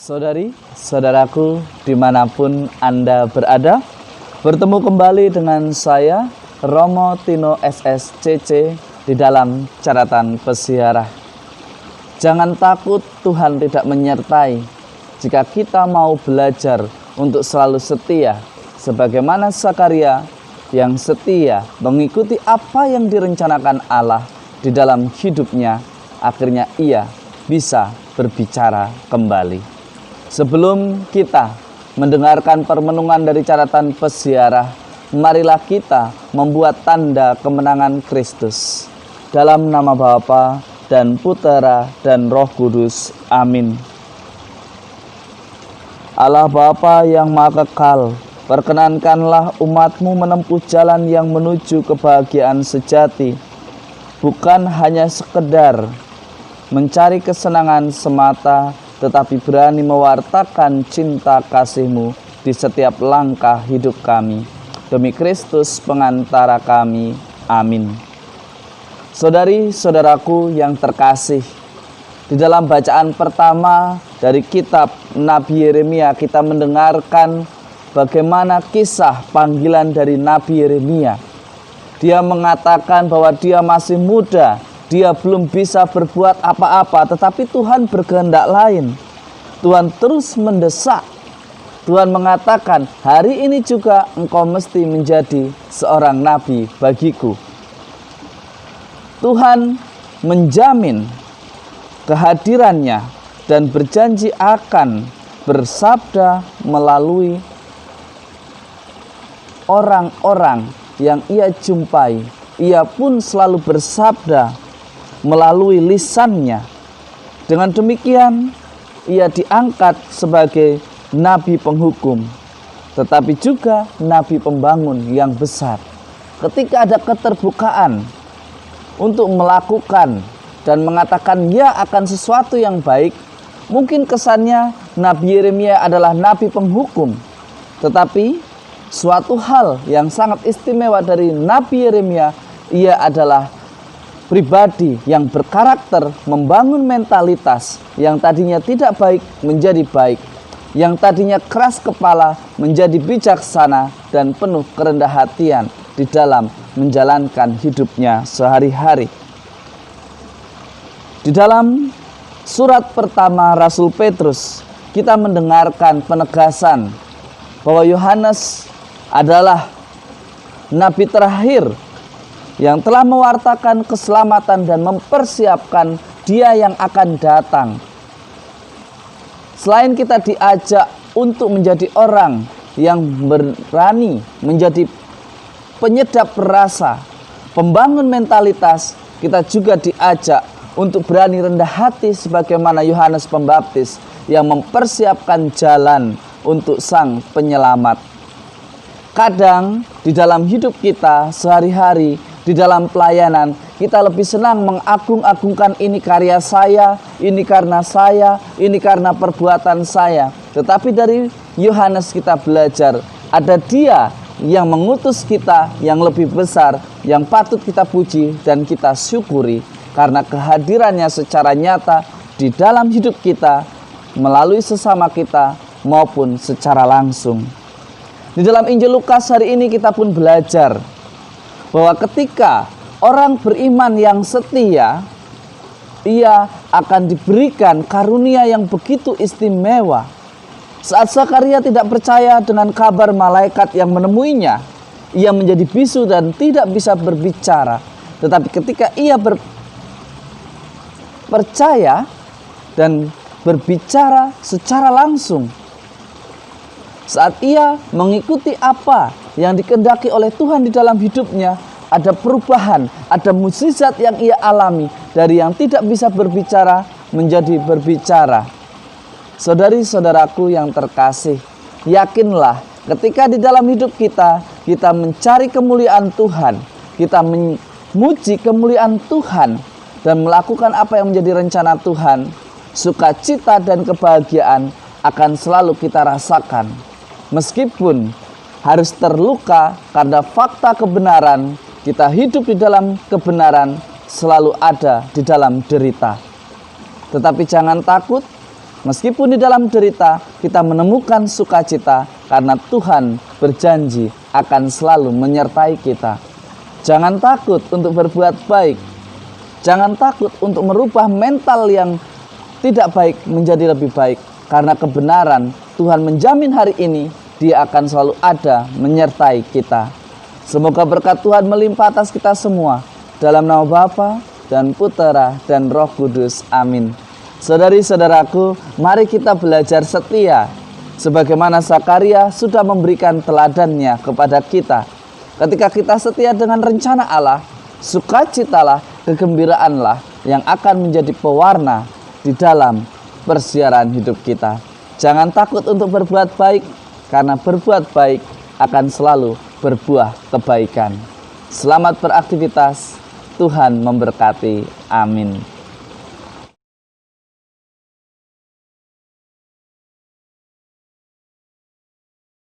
Saudari, saudaraku, dimanapun Anda berada, bertemu kembali dengan saya, Romo Tino SSCC, di dalam catatan peziarah. Jangan takut, Tuhan tidak menyertai jika kita mau belajar untuk selalu setia, sebagaimana Zakaria yang setia mengikuti apa yang direncanakan Allah di dalam hidupnya, akhirnya ia bisa berbicara kembali. Sebelum kita mendengarkan permenungan dari catatan peziarah, marilah kita membuat tanda kemenangan Kristus. Dalam nama Bapa dan Putera dan Roh Kudus. Amin. Allah Bapa yang Maha Kekal, perkenankanlah umat-Mu menempuh jalan yang menuju kebahagiaan sejati, bukan hanya sekedar mencari kesenangan semata, tetapi berani mewartakan cinta kasih-Mu di setiap langkah hidup kami. Demi Kristus pengantara kami. Amin. Saudari-saudaraku yang terkasih, di dalam bacaan pertama dari kitab Nabi Yeremia, kita mendengarkan bagaimana kisah panggilan dari Nabi Yeremia. Dia mengatakan bahwa dia masih muda, dia belum bisa berbuat apa-apa, tetapi Tuhan berkehendak lain. Tuhan terus mendesak. Tuhan mengatakan, hari ini juga engkau mesti menjadi seorang nabi bagiku. Tuhan menjamin kehadirannya dan berjanji akan bersabda melalui orang-orang yang ia jumpai. Ia pun selalu bersabda melalui lisannya. Dengan demikian, ia diangkat sebagai nabi penghukum, tetapi juga nabi pembangun yang besar. Ketika ada keterbukaan untuk melakukan dan mengatakan ya akan sesuatu yang baik, mungkin kesannya Nabi Yeremia adalah nabi penghukum. Tetapi suatu hal yang sangat istimewa dari Nabi Yeremia, ia adalah pribadi yang berkarakter membangun mentalitas yang tadinya tidak baik menjadi baik, yang tadinya keras kepala menjadi bijaksana dan penuh kerendah hatian di dalam menjalankan hidupnya sehari-hari. Di dalam surat pertama Rasul Petrus, kita mendengarkan penegasan bahwa Yohanes adalah nabi terakhir yang telah mewartakan keselamatan dan mempersiapkan Dia yang akan datang. Selain kita diajak untuk menjadi orang yang berani menjadi penyedap rasa, pembangun mentalitas, kita juga diajak untuk berani rendah hati sebagaimana Yohanes Pembaptis yang mempersiapkan jalan untuk Sang Penyelamat. Kadang di dalam hidup kita sehari-hari, di dalam pelayanan, kita lebih senang mengagung-agungkan ini karya saya, ini karena saya, ini karena perbuatan saya. Tetapi dari Yohanes kita belajar, ada Dia yang mengutus kita yang lebih besar, yang patut kita puji dan kita syukuri, karena kehadirannya secara nyata di dalam hidup kita, melalui sesama kita, maupun secara langsung. Di dalam Injil Lukas hari ini kita pun belajar bahwa ketika orang beriman yang setia, ia akan diberikan karunia yang begitu istimewa. Saat Zakaria tidak percaya dengan kabar malaikat yang menemuinya, ia menjadi bisu dan tidak bisa berbicara. Tetapi ketika ia percaya dan berbicara secara langsung, saat ia mengikuti apa yang dikehendaki oleh Tuhan di dalam hidupnya, ada perubahan, ada mukjizat yang ia alami. Dari yang tidak bisa berbicara menjadi berbicara. Saudari-saudaraku yang terkasih, yakinlah ketika di dalam hidup kita, kita mencari kemuliaan Tuhan, kita memuji kemuliaan Tuhan, dan melakukan apa yang menjadi rencana Tuhan, sukacita dan kebahagiaan akan selalu kita rasakan. Meskipun harus terluka karena fakta kebenaran, kita hidup di dalam kebenaran, selalu ada di dalam derita. Tetapi jangan takut, Meskipun di dalam derita kita menemukan sukacita karena Tuhan berjanji akan selalu menyertai kita. Jangan takut untuk berbuat baik. Jangan takut untuk merubah mental yang tidak baik menjadi lebih baik. Karena kebenaran Tuhan menjamin hari ini Dia akan selalu ada menyertai kita. Semoga berkat Tuhan melimpah atas kita semua. Dalam nama Bapa dan Putera dan Roh Kudus. Amin. Saudari-saudaraku, mari kita belajar setia. Sebagaimana Zakaria sudah memberikan teladannya kepada kita. Ketika kita setia dengan rencana Allah, sukacitalah, kegembiraanlah yang akan menjadi pewarna di dalam persiaran hidup kita. Jangan takut untuk berbuat baik, karena berbuat baik akan selalu berbuah kebaikan. Selamat beraktivitas, Tuhan memberkati. Amin.